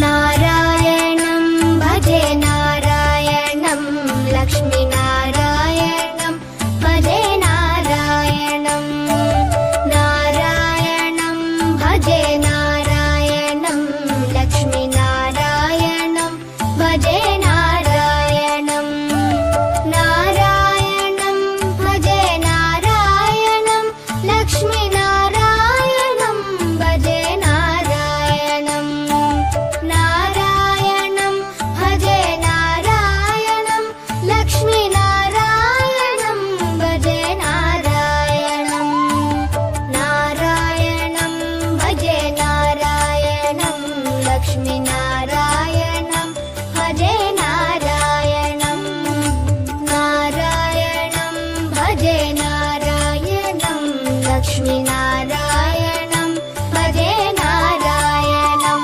नारायणं भजे नारायणं लक्ष्मीनारायणं भजे नारायणं नारायणं भजे नारायणं लक्ष्मीनारायणं भजे नारायणं नारायणं भजे नारायणं लक्ष्मीनारायणं भजे नारायणं नारायणं भजे नारायणं लक्ष्मीनारायणं भजे नारायणं नारायणं भजे नारायणं लक्ष्मीनारायणं भजे नारायणं नारायणं भजे नारायणं लक्ष्मीनारायणं भजे नारायणं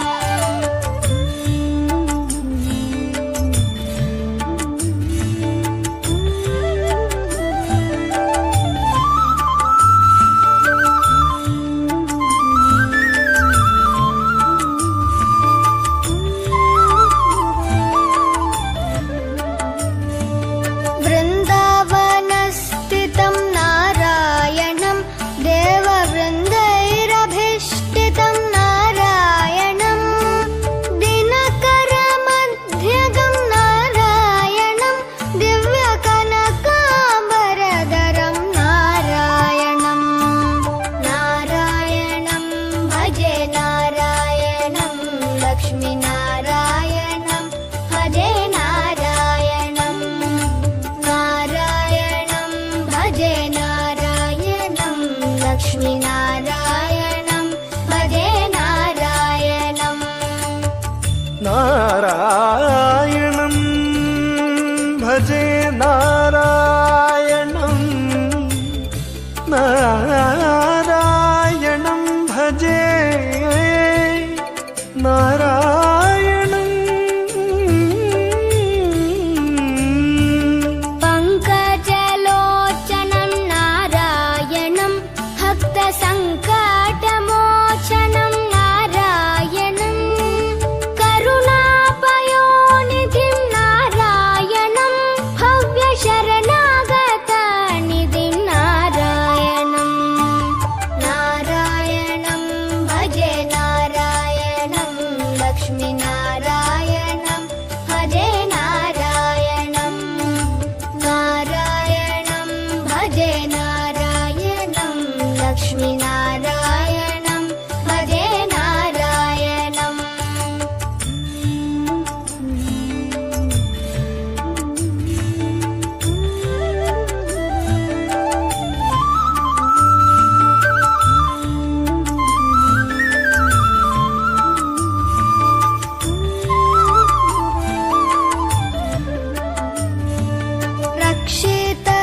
वृन्दावनस्थितं नारायणं देववृन्दैरभिष्टितं नारायणं दिनकरमध्यगं नारायणं दिव्यकनकाम्बरधरं नारायणं नारायणं भजे नारायणं लक्ष्मीनारायणं भजे नारायणं नारायणं भजे नारायणं लक्ष्मीनारायणं भजे नारायणं नारायणं भजे नारायणं नारायणं भजे नारायणं पङ्कजलोचनं नारायणं भक्तसङ्कटमोचनं नारायणं करुणापयोनिधिं नारायणं भव्यशरणागतनिधिं नारायणं नारायणं भजे नारायणं लक्ष्मीनारायणं भजे नारायणं नारायणं भजे नारायणं लक्ष्मीनारायणं भजे नारायणं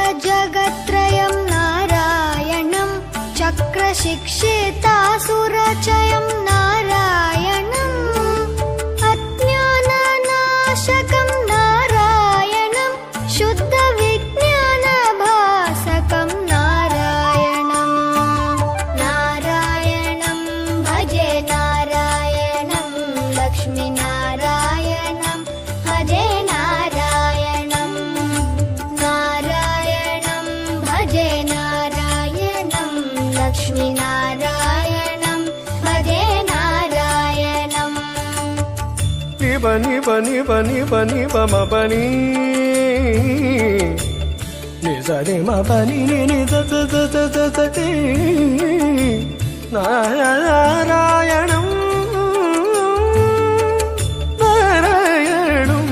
रक्षितजगत्त्रयं नारायणं चक्रशिक्षितासुरचयं नारायणं अज्ञाननाशकं नारायणं शुद्धविज्ञानभासकं नारायणं नारायणं भजे नारायणं लक्ष्मीनारायणं भजे नारायणं नारायणं भजे नारायणं लक्ष्मीनारायणं भजे नारायणं निबनि बनि बनि बनि बम बनि निजनि म बनि नि the the the the the the ति नारायणं नारायणं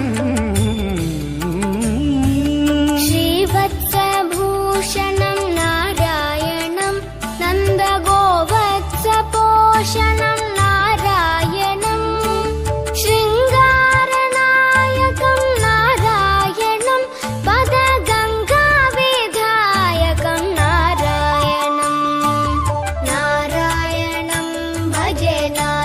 श्रीवत्सभूषणं नारायणं नन्दगोवत्सपोषणं नारायणं शृङ्गारनायकं नारायणं पदगङ्गाविधायकं नारायणं नारायणं भजे नारायणं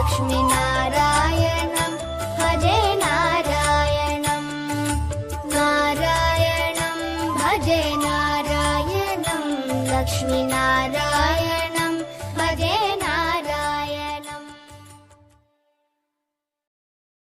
लक्ष्मीनारायणं भजे नारायणं नारायणं भजे नारायणं लक्ष्मीनारायणं